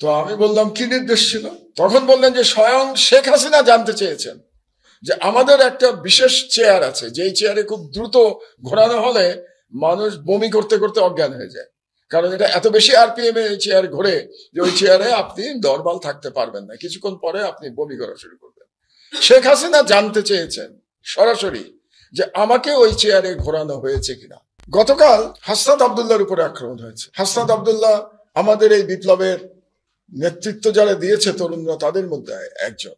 তো আমি বললাম কি নির্দেশ ছিল? তখন বললেন যে স্বয়ং শেখ হাসিনা জানতে চেয়েছেন যে আমাদের একটা বিশেষ চেয়ার আছে, যেই চেয়ারে খুব দ্রুত ঘোরানো হলে মানুষ বমি করতে করতে অজ্ঞান হয়ে যায়, কারণ এটা এত বেশি আরপিএম এ চেয়ার ঘোরে যে ওই চেয়ারে আপনি নরমাল থাকতে পারবেন না, কিছুক্ষণ পরে আপনি বমি করা শুরু করবেন। শেখ হাসিনা জানতে চেয়েছেন সরাসরি যে আমাকে ওই চেয়ারে ঘোরানো হয়েছে কিনা। গতকাল হাসনাত আব্দুল্লাহর উপরে আক্রমণ হয়েছে। হাসনাত আব্দুল্লাহ আমাদের এই বিপ্লবের নেতৃত্ব যারা দিয়েছে তরুণরা, তাদের মধ্যে একজন।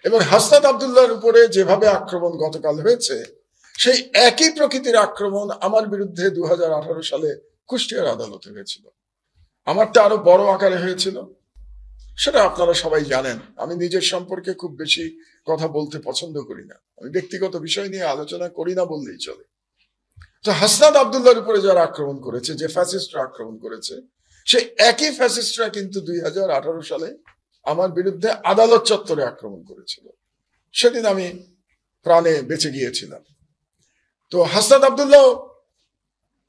এবং হাসনাত আব্দুল্লাহর উপরে যেভাবে আক্রমণ গতকাল হয়েছে, সেই একই প্রকৃতির আক্রমণ আমার বিরুদ্ধে 2018 সালে কুষ্টিয়ার আদালতে হয়েছিল। আমারটা আরো বড় আকারে হয়েছিল, সেটা আপনারা সবাই জানেন। আমি নিজের সম্পর্কে খুব বেশি কথা বলতে পছন্দ করি না, আমি ব্যক্তিগত বিষয় নিয়ে আলোচনা করি না বললেই চলে। তো হাসনাত আব্দুল্লাহর উপরে যারা আক্রমণ করেছে, যে ফ্যাসিস্টরা আক্রমণ করেছে, সেই একই ফ্যাসিস্টরা কিন্তু 2018 সালে আমার বিরুদ্ধে আদালত চত্বরে আক্রমণ করেছিল। সেদিন আমি প্রাণে বেঁচে গিয়েছিলাম। তো হাসনাত আব্দুল্লাহ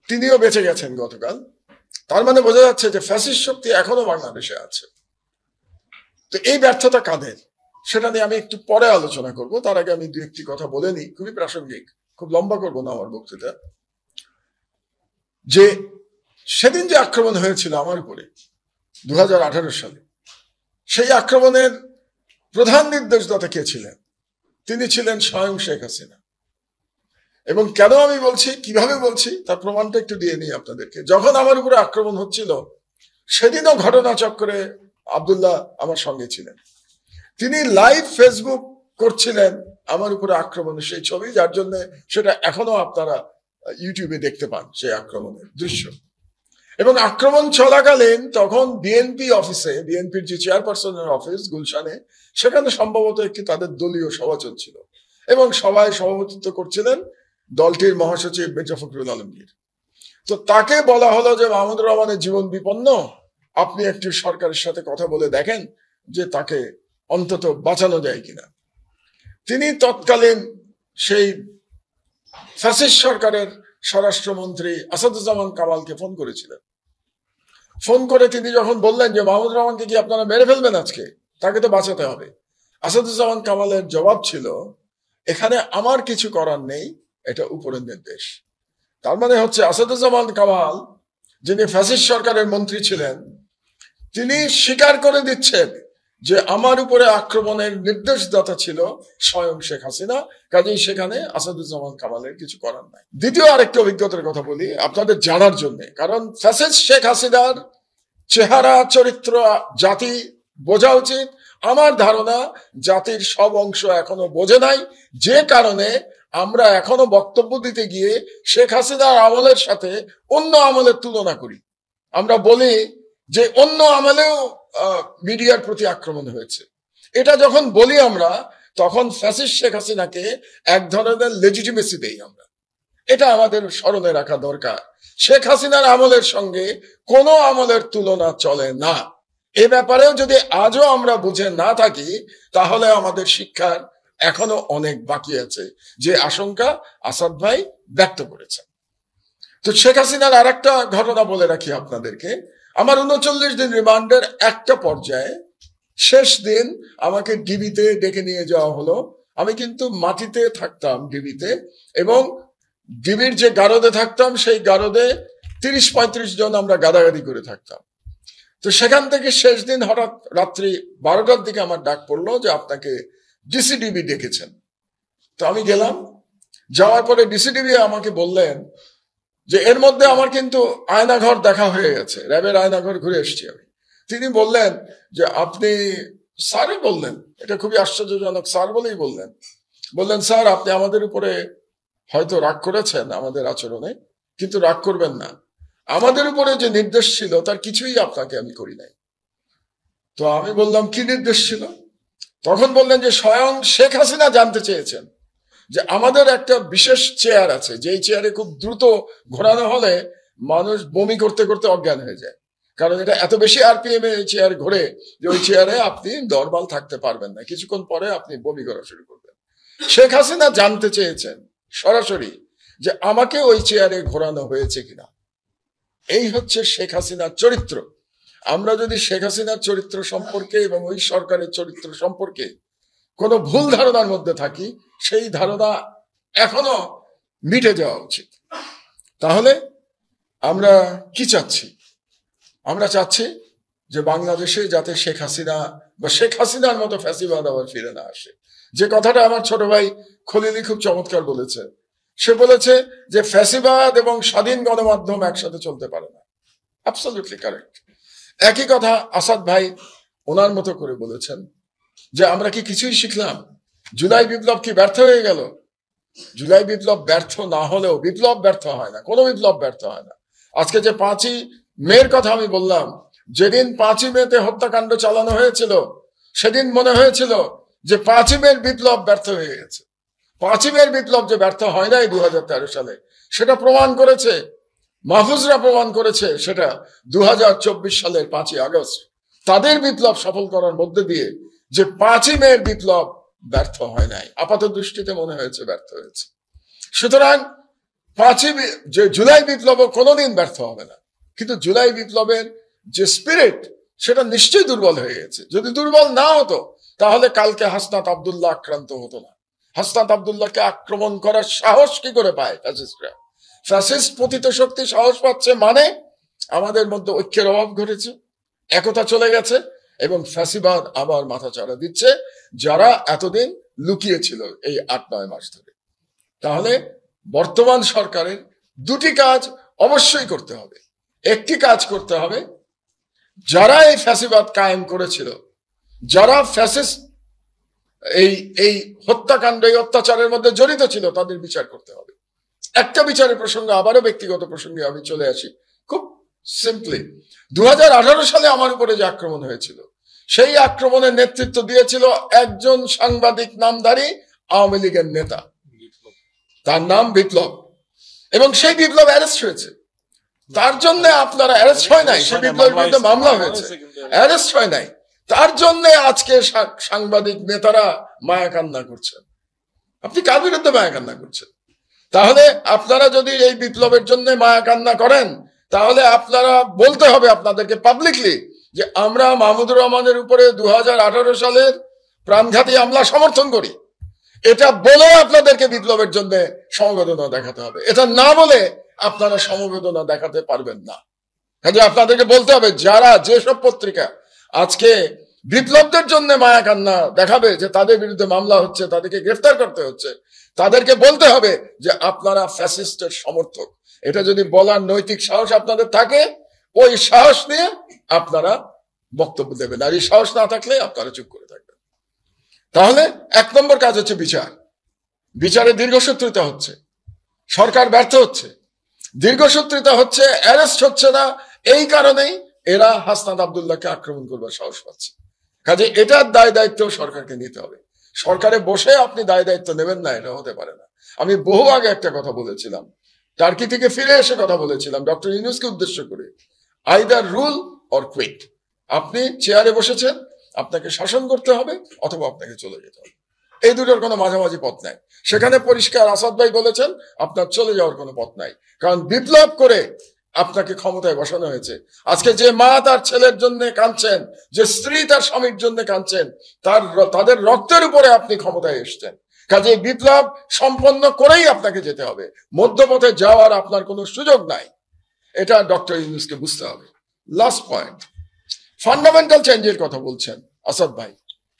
তিনিও বেঁচে গেছেন গতকাল। তার মানে বোঝা যাচ্ছে যে ফ্যাসিস্ট শক্তি এখনো বাংলাদেশে আছে। তো এই ব্যর্থতা কাদের, সেটা নিয়ে আমি একটু পরে আলোচনা করব। তার আগে আমি দু একটি কথা বলে নিই, খুবই প্রাসঙ্গিক, খুব লম্বা করবো না আমার বক্তৃতা। যে সেদিন যে আক্রমণ হয়েছিল আমার উপরে 2018 সালে, সেই আক্রমণের প্রধান নির্দেশদাতা কে ছিলেন? তিনি ছিলেন স্বয়ং শেখ হাসিনা। এবং কেন আমি বলছি, কিভাবে বলছি, তার প্রমাণটা একটু দিয়ে নিই আপনাদেরকে। যখন আমার উপরে আক্রমণ হচ্ছিল, সেদিনও ঘটনাচক্রে আব্দুল্লাহ আমার সঙ্গে ছিলেন। তিনি লাইভ ফেসবুক করছিলেন আমার উপরে আক্রমণের সেই ছবি, যার জন্য সেটা এখনো আপনারা ইউটিউবে দেখতে পান, সেই আক্রমণের দৃশ্য। এবং আক্রমণ চলাকালীন তখন বিএনপি অফিসে, বিএনপির যে চেয়ারপারসনের অফিস গুলশানে, সেখানে সম্ভবত একটি তাদের দলীয় সভা চলছিল এবং সভায় সভাপতিত্ব করছিলেন দলটির মহাসচিব মির্জা ফখরুল আলমগীর। তো তাকে বলা হলো যে মাহমুদুর রহমানের জীবন বিপন্ন, আপনি একটি সরকারের সাথে কথা বলে দেখেন যে তাকে অন্তত বাঁচানো যায় কিনা। তিনি তৎকালীন সেই ফ্যাসিস্ট সরকারের স্বরাষ্ট্রমন্ত্রী আসাদুজ্জামান কামালকে ফোন করেছিলেন। ফোন করে তিনি যখন বললেন যে মাহমুদুর রহমানকে কি আপনারা মেরে ফেলবেন আজকে, তাকে তো বাঁচাতে হবে, আসাদুজ্জামান কামালের জবাব ছিল, এখানে আমার কিছু করার নেই, এটা উপরের নির্দেশ। তার মানে হচ্ছে আসাদুজ্জামান কামাল, যিনি ফ্যাসিস্ট সরকারের মন্ত্রী ছিলেন, তিনি স্বীকার করে দিচ্ছেন যে আমার উপরে আক্রমণের নির্দেশদাতা ছিল স্বয়ং শেখ হাসিনা, কাজেই সেখানে আসাদুজ্জামান কামালের কিছু করার নাই। দ্বিতীয় আরেকটি অভিজ্ঞতার কথা বলি আপনাদের জানার জন্য, কারণ ফ্যাসিস্ট শেখ হাসিনার চেহারা চরিত্র জাতি বোঝা উচিত। আমার ধারণা জাতির সব অংশ এখনো বোঝে নাই, যে কারণে আমরা এখনো বক্তব্য দিতে গিয়ে শেখ হাসিনার আমলের সাথে অন্য আমলের তুলনা করি। আমরা বলি যে অন্য আমলেও মিডিয়ার প্রতি আক্রমণ হয়েছে। এটা যখন বলি আমরা, তখন ফ্যাসিস্ট শেখ হাসিনাকে এক ধরনের লেজিটিমেসি দেই আমরা। এটা আমাদের স্মরণে রাখা দরকার। শেখ হাসিনার আমলের সঙ্গে কোনো আমলের তুলনা চলে না। এ ব্যাপারেও যদি আজও আমরা বুঝে না থাকি, তাহলে আমাদের শিক্ষার এখনো অনেক বাকি আছে, যে আশঙ্কা আসাদ ভাই ব্যক্ত করেছেন। তো শেখ হাসিনার আর একটা ঘটনা বলে রাখি আপনাদেরকে। আমার 39 দিন রিমান্ডের একটা পর্যায়ে শেষ দিন আমাকে ডিবিতে ডেকে নিয়ে যাওয়া হলো। আমি কিন্তু মাটিতে থাকতাম ডিবিতে, এবং ডিবির যে গারদে থাকতাম, সেই গারদে 30-35 জন আমরা গাদাগাদি করে থাকতাম। তো সেখান থেকে শেষ দিন হঠাৎ রাত্রি 12টার দিকে আমার ডাক পড়লো যে আপনাকে ডিসিডিবি ডেকেছেন। তো আমি গেলাম। যাওয়ার পরে ডিসিডিবি আমাকে বললেন যে এর মধ্যে আমার কিন্তু আয়নাঘর দেখা হয়ে গেছে, র্যাবের আয়নাঘর ঘুরে এসেছি আমি। তিনি বললেন যে আপনি, স্যারই বললেন, এটা খুবই আশ্চর্যজনক, স্যার বলেই বললেন স্যার আপনি আমাদের উপরে হয়তো রাগ করেছেন আমাদের আচরণে, কিন্তু রাগ করবেন না, আমাদের উপরে যে নির্দেশ ছিল তার কিছুই আপনাকে আমি করি নাই। তো আমি বললাম কি নির্দেশ ছিল? তখন বললেন যে স্বয়ং শেখ হাসিনা জানতে চেয়েছেন যে আমাদের একটা বিশেষ চেয়ার আছে, যেই চেয়ারে খুব দ্রুত ঘোরানো হলে মানুষ বমি করতে করতে অজ্ঞান হয়ে যায়, কারণ এটা এত বেশি আরপিএম এ চেয়ার ঘোরে যে ওই চেয়ারে আপনি নরমাল থাকতে পারবেন না, কিছুক্ষণ পরে আপনি বমি করা শুরু করবেন। শেখ হাসিনা জানতে চেয়েছেন সরাসরি যে আমাকে ওই চেয়ারে ঘোরানো হয়েছে কিনা। এই হচ্ছে শেখ হাসিনার চরিত্র। আমরা যদি শেখ হাসিনার চরিত্র সম্পর্কে এবং ওই সরকারের চরিত্র সম্পর্কে কোনো ভুল ধারণার মধ্যে থাকি, সেই ধারণা এখনো মিটে যাওয়া উচিত। তাহলে আমরা কি চাচ্ছি? আমরা চাচ্ছি যে বাংলাদেশে যাতে শেখ হাসিনা বা শেখ হাসিনার মতো ফ্যাসিবাদ আবার ফিরে না আসে। যে কথাটা আমার ছোট ভাই খলিলি খুব চমৎকার বলেছে, সে বলেছে যে ফ্যাসিবাদ এবং স্বাধীন গণমাধ্যম একসাথে চলতে পারে না। Absolutely correct. একই কথা আসাদ ভাই ওনার মতো করে বলেছেন যে আমরা কি কিছুই শিখলাম? জুলাই বিপ্লব কি ব্যর্থ হয়ে গেল? জুলাই বিপ্লব ব্যর্থ না হলেও বিপ্লব ব্যর্থ হয় না, কোনো বিপ্লব ব্যর্থ হয় না। আজকে যে 5ই মের কথা আমি বললাম, যেদিন 5ই মেতে হত্যাকাণ্ড চালানো হয়েছিল সেদিন মনে হয়েছিল যে 5ই মের বিপ্লব ব্যর্থ হয়ে গেছে। 5ই মের বিপ্লব যে ব্যর্থ হয় নাই 2013 সালে, সেটা প্রমাণ করেছে, মাহফুজরা প্রমাণ করেছে সেটা 2024 সালের 5ই আগস্ট তাদের বিপ্লব সফল করার মধ্যে দিয়ে, যে 5ই মের বিপ্লব ব্যর্থ হয় নাই, আপাত দৃষ্টিতে মনে হয়েছে ব্যর্থ হয়েছে। সুতরাং যে জুলাই বিপ্লব কোনোদিন ব্যর্থ হবে না, কিন্তু জুলাই বিপ্লবের যে স্পিরিট সেটা নিশ্চয়ই দুর্বল হয়ে গেছে। যদি দুর্বল না হতো তাহলে কালকে হাসনাত আব্দুল্লাহ আক্রান্ত হতো না। হাসনাত আব্দুল্লাহকে আক্রমণ করার সাহস কি করে পায় ফ্যাসিস্টরা? ফ্যাসিস্ট পতিত শক্তি সাহস পাচ্ছে মানে আমাদের মধ্যে ঐক্যের অভাব ঘটেছে, একতা চলে গেছে এবং ফ্যাসিবাদ আবার মাথাচাড়া দিচ্ছে যারা এতদিন লুকিয়েছিল এই 8-9 মাস ধরে। তাহলে বর্তমান সরকারের দুটি কাজ অবশ্যই করতে হবে। একটি কাজ করতে হবে, যারা এই ফ্যাসিবাদ কায়েম করেছিল, যারা ফ্যাসিস্ট এই হত্যাকাণ্ড এই অত্যাচারের মধ্যে জড়িত ছিল, তাদের বিচার করতে হবে। একটা বিচারের প্রসঙ্গে আবারও ব্যক্তিগত প্রসঙ্গে আমি চলে আসি খুব সিম্পলি। 2018 সালে আমার উপরে যে আক্রমণ হয়েছিল, সেই আক্রমণের নেতৃত্ব দিয়েছিল একজন সাংবাদিক নামধারী আওয়ামী লীগের নেতা, তার নাম বিপ্লব, এবং সেই বিপ্লব অ্যারেস্ট হয়েছে। তার জন্য আপনারা অ্যারেস্ট হয় নাই, সেই বিপ্লবের বিরুদ্ধে মামলা হয়েছে, অ্যারেস্ট হয় নাই। তার জন্য আজকে সাংবাদিক নেতারা মায়া কান্না করছেন। আপনি কার বিরুদ্ধে মায়া কান্না করছেন? তাহলে আপনারা যদি এই বিপ্লবের জন্য মায়া কান্না করেন, তাহলে আপনারা বলতে হবে আপনাদেরকে পাবলিকলি যে আমরা মাহমুদুর রহমানের উপরে 2018 সালের প্রাণঘাতী হামলা সমর্থন করি। এটা বলে আপনাদেরকে বিপ্লবের জন্য সমবেদনা দেখাতে হবে। এটা না বলে আপনারা সমবেদনা দেখাতে পারবেন না। কাজে আপনাদেরকে বলতে হবে, যারা যেসব পত্রিকা আজকে বিপ্লবদের জন্য মায়া কান্না দেখাবে যে তাদের বিরুদ্ধে মামলা হচ্ছে, তাদেরকে গ্রেফতার করতে হচ্ছে, তাদেরকে বলতে হবে যে আপনারা ফ্যাসিস্টের সমর্থক। এটা যদি বলার নৈতিক সাহস আপনাদের থাকে, ওই সাহস নিয়ে আপনারা বক্তব্য দেবেন। আর এই সাহস না থাকলে আপনারা চুপ করে থাকবেন। তাহলে 1 নম্বর কাজ হচ্ছে বিচার। বিচারে দীর্ঘসূত্রিতা হচ্ছে, সরকার ব্যর্থ হচ্ছে, দীর্ঘসূত্রিতা হচ্ছে, অ্যারেস্ট হচ্ছে না। এই কারণেই এরা হাসনাত আব্দুল্লাহকে আক্রমণ করবার সাহস পাচ্ছে। কাজে এটার দায় দায়িত্ব সরকারকে নিতে হবে। সরকারে বসে আপনি দায় দায়িত্ব নেবেন না, এটা হতে পারে না। আমি বহু আগে একটা কথা বলেছিলাম, টার্কি থেকে ফিরে এসে কথা বলেছিলাম ডক্টর ইউনূসকে উদ্দেশ্য করে, আইদার রুল অর কুইট। আপনি চেয়ারে বসেছেন, আপনাকে শাসন করতে হবে অথবা আপনাকে চলে যেতে হবে। এই দুটোর কোনো মাঝামাঝি পথ নাই। সেখানে পরিষ্কার আসাদ ভাই বলেছেন আপনার চলে যাওয়ার কোনো পথ নাই, কারণ বিপ্লব করে আপনাকে ক্ষমতায় বসানো হয়েছে। আজকে যে মা তার ছেলের জন্য কাঁদছেন, যে স্ত্রী তার স্বামীর জন্য কাঁদছেন, তাদের রক্তের উপরে আপনি ক্ষমতায় এসছেন। কাজে বিপ্লব সম্পন্ন করেই আপনাকে যেতে হবে, মধ্যপথে যাওয়ার আপনার কোনো সুযোগ নাই। এটা ডক্টর ইউনূসকে বুঝতে হবে। লাস্ট পয়েন্ট, ফান্ডামেন্টাল চেঞ্জের কথা বলছেন আসাদ ভাই।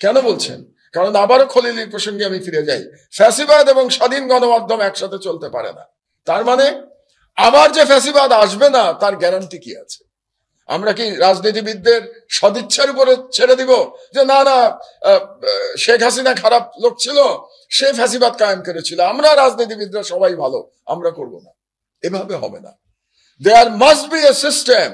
কেন বলছেন? কারণ আবারও খলিলির প্রসঙ্গে আমি ফিরে যাই, ফ্যাসিবাদ এবং স্বাধীন গণমাধ্যম একসাথে চলতে পারে না। তার মানে আবার যে ফ্যাসিবাদ আসবে না তার গ্যারান্টি কি আছে? আমরা কি রাজনীতিবিদদের সদিচ্ছার উপরে ছেড়ে দিব যে না না শেখ হাসিনা খারাপ লোক ছিল, সে ফ্যাসিবাদ কায়েম করেছিল, আমরা রাজনীতিবিদরা সবাই ভালো, আমরা করব না? এভাবে হবে না। There must be a system.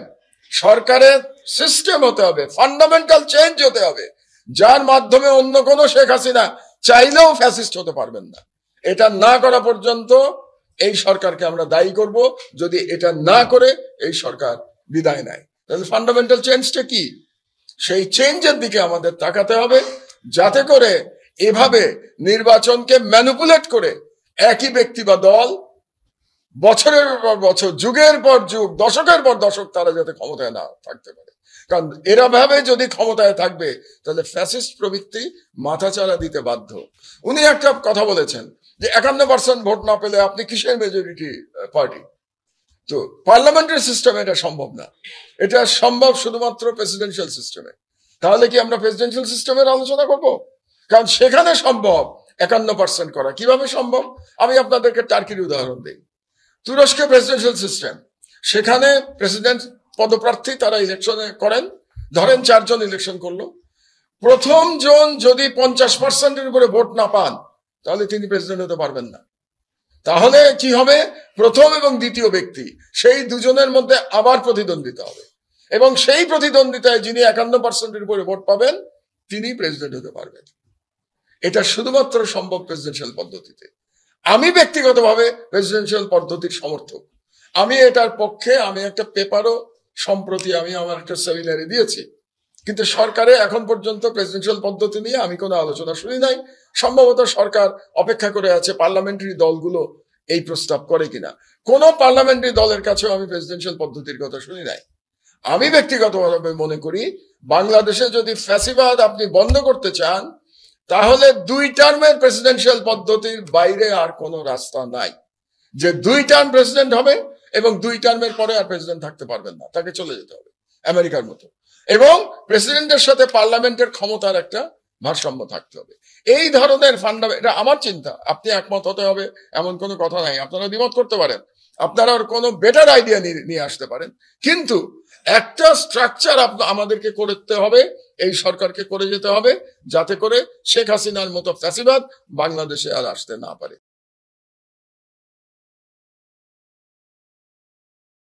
সরকারের সিস্টেম হতে হবে, ফান্ডামেন্টাল চেঞ্জ হতে হবে, যার মাধ্যমে অন্য কোনো শেখ হাসিনা চাইলেও ফ্যাসিস্ট হতে পারবেন না। এটা না করা পর্যন্ত এই সরকারকে আমরা দায়ী করব যদি এটা না করে এই সরকার বিদায় নেয়। তাহলে ফান্ডামেন্টাল চেঞ্জটা কি? সেই চেঞ্জের দিকে আমাদের তাকাতে হবে, যাতে করে এভাবে নির্বাচনকে ম্যানিপুলেট করে একই ব্যক্তি বা দল বছরের পর বছর, যুগের পর যুগ, দশকের পর দশক তারা যাতে ক্ষমতায় না থাকতে পারে। কারণ এরা ভাবে যদি ক্ষমতায় থাকবে তাহলে ফ্যাসিস্ট প্রবৃত্তি মাথাচাড়া দিতে বাধ্য। উনি একটা কথা বলেছেন যে 51% ভোট না পেলে আপনি কিসের মেজরিটি পার্টি? তো পার্লামেন্টারি সিস্টেমে এটা সম্ভব না, এটা সম্ভব শুধুমাত্র প্রেসিডেন্সিয়াল সিস্টেমে। তাহলে কি আমরা প্রেসিডেন্সিয়াল সিস্টেমের আলোচনা করব? কারণ সেখানে সম্ভব 51% করা। কিভাবে সম্ভব? আমি আপনাদেরকে টার্কির উদাহরণ দিই। তুরস্কে প্রেসিডেন্সিয়াল সিস্টেম, সেখানে প্রেসিডেন্ট পদপ্রার্থী তারা ইলেকশনে করেন, ধরেন 4 জন ইলেকশন করলো, প্রথম জন যদি 50%-এর উপরে ভোট না পান তাহলে তিনি প্রেসিডেন্ট হতে পারবেন না। তাহলে কি হবে? প্রথম এবং দ্বিতীয় ব্যক্তি সেই দুজনের মধ্যে আবার প্রতিদ্বন্দ্বিতা হবে, এবং সেই প্রতিদ্বন্দ্বিতায় যিনি 51%-এর উপরে ভোট পাবেন তিনি প্রেসিডেন্ট হতে পারবেন। এটা শুধুমাত্র সম্ভব প্রেসিডেন্সিয়াল পদ্ধতিতে। আমি ব্যক্তিগতভাবে প্রেসিডেন্সিয়াল পদ্ধতির সমর্থক, আমি এটার পক্ষে। আমি একটা পেপারও সম্প্রতি আমি আমার একটা সেমিনারে দিয়েছি, কিন্তু সরকারে এখন পর্যন্ত প্রেসিডেন্সিয়াল পদ্ধতি নিয়ে আমি কোনো আলোচনা শুনি নাই। সম্ভবত সরকার অপেক্ষা করে আছে পার্লামেন্টারি দলগুলো এই প্রস্তাব করে কিনা। কোন পার্লামেন্টারি দলের কাছেও আমি প্রেসিডেন্সিয়াল পদ্ধতির কথা শুনি নাই। আমি ব্যক্তিগতভাবে মনে করি বাংলাদেশে যদি ফ্যাসিবাদ আপনি বন্ধ করতে চান তাহলে 2 টার্মের প্রেসিডেন্সিয়াল পদ্ধতির বাইরে আর কোনো রাস্তা নাই। যে 2 টার্ম প্রেসিডেন্ট হবে এবং 2 টার্মের পরে আর প্রেসিডেন্ট থাকতে পারবেন না, তাকে চলে যেতে হবে আমেরিকার মতো। এবং প্রেসিডেন্টের সাথে পার্লামেন্টের ক্ষমতার একটা ভারসাম্য থাকতে হবে। এই ধরনের এটা আমার চিন্তা, আপনি একমত হতে হবে এমন কোনো কথা নাই, আপনারা দ্বিমত করতে পারেন, আপনারা কোনো বেটার আইডিয়া নিয়ে আসতে পারেন, কিন্তু একটা স্ট্রাকচার আমাদেরকে করতে হবে, এই সরকারকে করে যেতে হবে, যাতে করে শেখ হাসিনার মতো ফ্যাসিবাদ বাংলাদেশে আর আসতে না পারে।